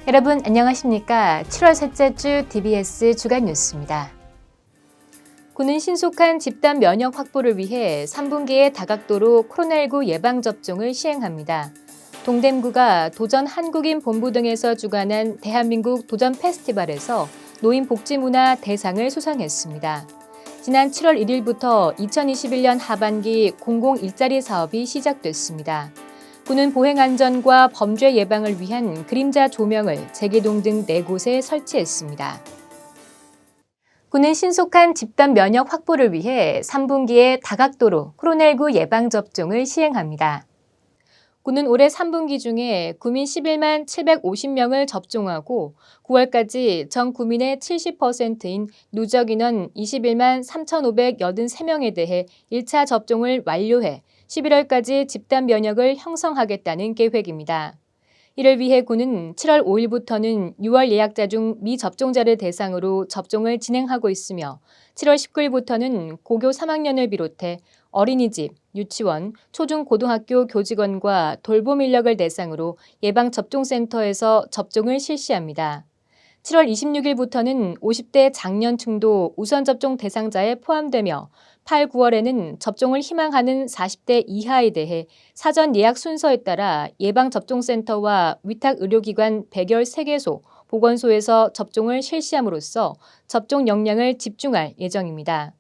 여러분 안녕하십니까? 7월 셋째 주 DBS 주간 뉴스입니다. 군은 신속한 집단 면역 확보를 위해 3분기에 다각도로 코로나19 예방접종을 시행합니다. 동대문구가 도전 한국인 본부 등에서 주관한 대한민국 도전 페스티벌에서 노인복지문화 대상을 수상했습니다. 지난 7월 1일부터 2021년 하반기 공공일자리 사업이 시작됐습니다. 군은 보행안전과 범죄 예방을 위한 그림자 조명을 제기동 등 4곳에 설치했습니다. 군은 신속한 집단 면역 확보를 위해 3분기에 다각도로 코로나19 예방접종을 시행합니다. 군은 올해 3분기 중에 구민 11만 750명을 접종하고 9월까지 전 구민의 70%인 누적 인원 21만 3,583명에 대해 1차 접종을 완료해 11월까지 집단 면역을 형성하겠다는 계획입니다. 이를 위해 군은 7월 5일부터는 6월 예약자 중 미접종자를 대상으로 접종을 진행하고 있으며 7월 19일부터는 고교 3학년을 비롯해 어린이집, 유치원, 초중고등학교 교직원과 돌봄 인력을 대상으로 예방접종센터에서 접종을 실시합니다. 7월 26일부터는 50대 장년층도 우선접종 대상자에 포함되며 8, 9월에는 접종을 희망하는 40대 이하에 대해 사전 예약 순서에 따라 예방접종센터와 위탁의료기관 113개소, 보건소에서 접종을 실시함으로써 접종 역량을 집중할 예정입니다.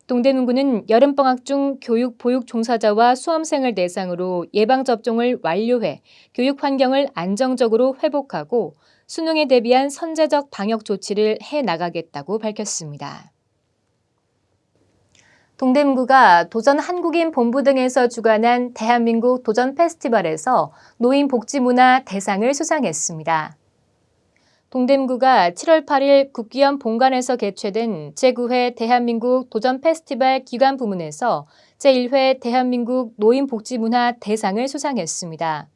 동대문구는 여름방학 중 교육, 보육 종사자와 수험생을 대상으로 예방접종을 완료해 교육 환경을 안정적으로 회복하고 수능에 대비한 선제적 방역 조치를 해나가겠다고 밝혔습니다. 동대문구가 도전 한국인 본부 등에서 주관한 대한민국 도전 페스티벌에서 노인복지문화 대상을 수상했습니다. 동대문구가 7월 8일 국기원 본관에서 개최된 제9회 대한민국 도전 페스티벌 기관 부문에서 제1회 대한민국 노인복지문화 대상을 수상했습니다.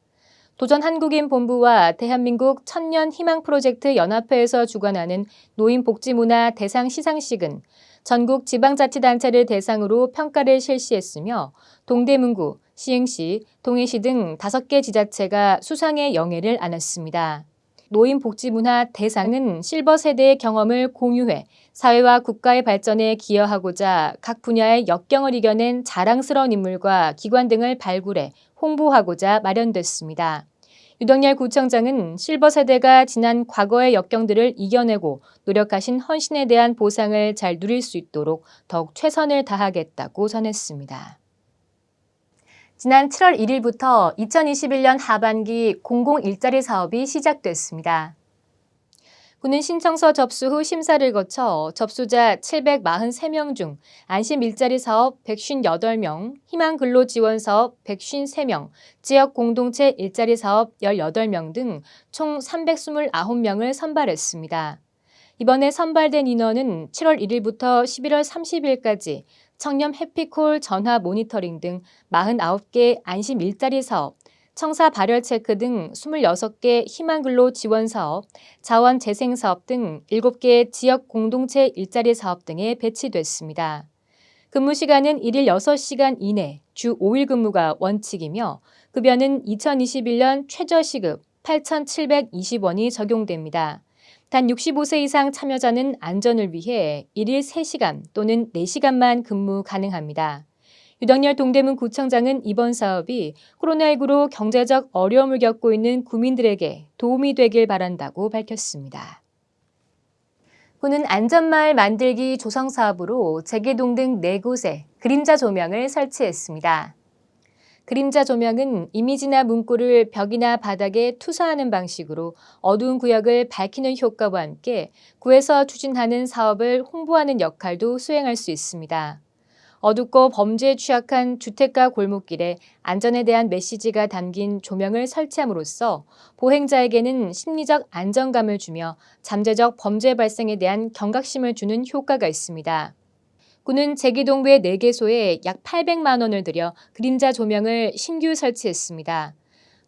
도전 한국인 본부와 대한민국 천년 희망 프로젝트 연합회에서 주관하는 노인복지문화 대상 시상식은 전국 지방자치단체를 대상으로 평가를 실시했으며 동대문구, 시흥시, 동해시 등 5개 지자체가 수상의 영예를 안았습니다. 노인복지문화 대상은 실버 세대의 경험을 공유해 사회와 국가의 발전에 기여하고자 각 분야의 역경을 이겨낸 자랑스러운 인물과 기관 등을 발굴해 홍보하고자 마련됐습니다. 유덕열 구청장은 실버 세대가 지난 과거의 역경들을 이겨내고 노력하신 헌신에 대한 보상을 잘 누릴 수 있도록 더욱 최선을 다하겠다고 전했습니다. 지난 7월 1일부터 2021년 하반기 공공일자리 사업이 시작됐습니다. 군은 신청서 접수 후 심사를 거쳐 접수자 743명 중 안심일자리 사업 158명, 희망근로지원사업 153명, 지역공동체 일자리 사업 18명 등 총 329명을 선발했습니다. 이번에 선발된 인원은 7월 1일부터 11월 30일까지 청렴 해피콜 전화 모니터링 등 49개 안심 일자리 사업, 청사 발열 체크 등 26개 희망근로 지원 사업, 자원 재생 사업 등 7개 지역 공동체 일자리 사업 등에 배치됐습니다. 근무 시간은 1일 6시간 이내, 주 5일 근무가 원칙이며 급여는 2021년 최저시급 8,720원이 적용됩니다. 단 65세 이상 참여자는 안전을 위해 1일 3시간 또는 4시간만 근무 가능합니다. 유덕열 동대문 구청장은 이번 사업이 코로나19로 경제적 어려움을 겪고 있는 구민들에게 도움이 되길 바란다고 밝혔습니다. 군은 안전마을 만들기 조성사업으로 제기동 등 4곳에 그림자 조명을 설치했습니다. 그림자 조명은 이미지나 문구를 벽이나 바닥에 투사하는 방식으로 어두운 구역을 밝히는 효과와 함께 구에서 추진하는 사업을 홍보하는 역할도 수행할 수 있습니다. 어둡고 범죄에 취약한 주택가 골목길에 안전에 대한 메시지가 담긴 조명을 설치함으로써 보행자에게는 심리적 안정감을 주며 잠재적 범죄 발생에 대한 경각심을 주는 효과가 있습니다. 군은 제기동구의 4개소에 약 800만 원을 들여 그림자 조명을 신규 설치했습니다.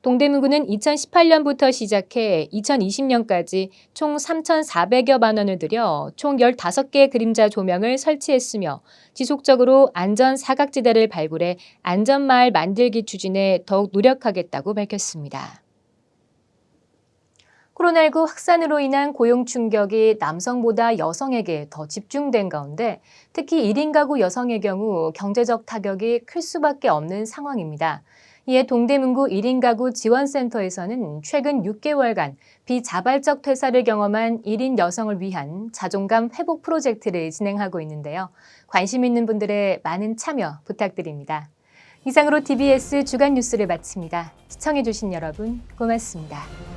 동대문구는 2018년부터 시작해 2020년까지 총 3,400여만 원을 들여 총 15개 그림자 조명을 설치했으며 지속적으로 안전 사각지대를 발굴해 안전마을 만들기 추진에 더욱 노력하겠다고 밝혔습니다. 코로나19 확산으로 인한 고용 충격이 남성보다 여성에게 더 집중된 가운데 특히 1인 가구 여성의 경우 경제적 타격이 클 수밖에 없는 상황입니다. 이에 동대문구 1인 가구 지원센터에서는 최근 6개월간 비자발적 퇴사를 경험한 1인 여성을 위한 자존감 회복 프로젝트를 진행하고 있는데요. 관심 있는 분들의 많은 참여 부탁드립니다. 이상으로 TBS 주간 뉴스를 마칩니다. 시청해주신 여러분 고맙습니다.